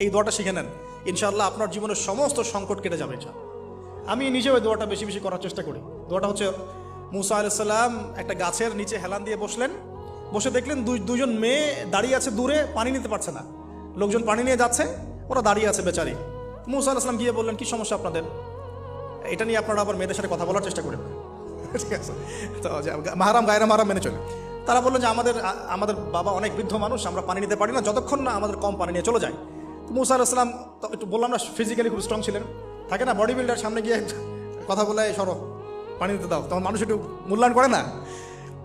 এই দোয়াটা শিখে নেন, ইনশাআল্লাহ আপনার জীবনের সমস্ত সংকট কেটে যাবে। আমি নিজেও এই দোয়াটা বেশি বেশি করার চেষ্টা করি। দোয়াটা হচ্ছে, মুসা আলাইহিস সালাম একটা গাছের নিচে হেলান দিয়ে বসলেন, বসে দেখলেন দুজন মেয়ে দাঁড়িয়ে আছে দূরে, পানি নিতে পারছে না, লোকজন পানি নিয়ে যাচ্ছে, ওরা দাঁড়িয়ে আছে বেচারি। মুসা আলাইহিস সালাম গিয়ে বললেন, কি সমস্যা আপনাদের? এটা নিয়ে আপনারা আবার মেয়েদের সাথে কথা বলার চেষ্টা করেন, ঠিক আছে? তো মাহারাম গায়রা মাহারাম মেনে চলে। তারা বললেন যে আমাদের বাবা অনেক বৃদ্ধ মানুষ, আমরা পানি নিতে পারি না যতক্ষণ না আমাদের কম পানি নিয়ে চলে যায়। মুসা আলাইহিস সালাম একটু বললাম না, ফিজিক্যালি খুব স্ট্রং ছিলেন, থাকে না বডি বিল্ডার, সামনে গিয়ে কথা বলে সরো পানি দিতে দাও, তখন মানুষ একটু মূল্যায়ন করে না।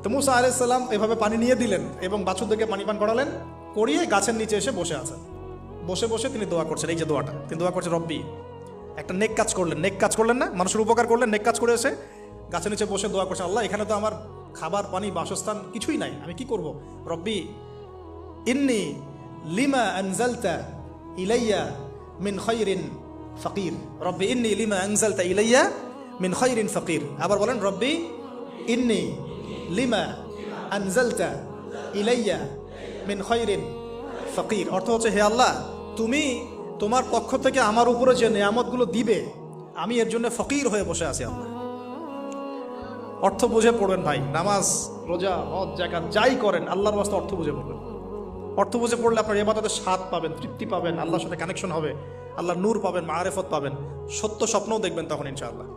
তো মুসা আলাইহিস সালাম এভাবে পানি নিয়ে দিলেন এবং বাছুরদেরকে পানি পান করালেন, করিয়ে গাছের নিচে এসে বসে আছেন। বসে বসে তিনি দোয়া করছেন, এই যে দোয়াটা তিনি দোয়া করছেন, রব্বি, একটা নেক কাজ করলেন, নেক কাজ করলেন না, মানুষের উপকার করলেন, নেক কাজ করে এসে গাছের নিচে বসে দোয়া করছেন, আল্লাহ এখানে তো আমার খাবার পানি বাসস্থান কিছুই নাই, আমি কি করব? রব্বি ইন্নি লিমা আনজালতা ইলাইয়া মিন খায়রিন ফাকির, রব্বি ইন্নি লিমা আনজালতা ইলাইয়া মিন খায়রিন ফাকির। আবার বলেন, রব্বি ইন্নি লিমা আনজালতা ইলাইয়া মিন খায়রিন ফাকির। অর্থ হচ্ছে, হে আল্লাহ, তুমি তোমার পক্ষ থেকে আমার উপরে যে নেয়ামতগুলো দিবে, আমি এর জন্য ফকির হয়ে বসে আছি আল্লাহ। অর্থ বুঝে পড়বেন ভাই, নামাজ রোজা হজ যাকাত যাই করেন আল্লাহর ওয়াস্তে অর্থ বুঝে পড়বেন। অর্থ বুঝে পড়লে আপনার ইবাদতের স্বাদ পাবেন, তৃপ্তি পাবেন, আল্লাহর সাথে কানেকশন হবে, আল্লাহর নূর পাবেন, মাআরিফত পাবেন, সত্য স্বপ্নও দেখবেন তখন ইনশাআল্লাহ।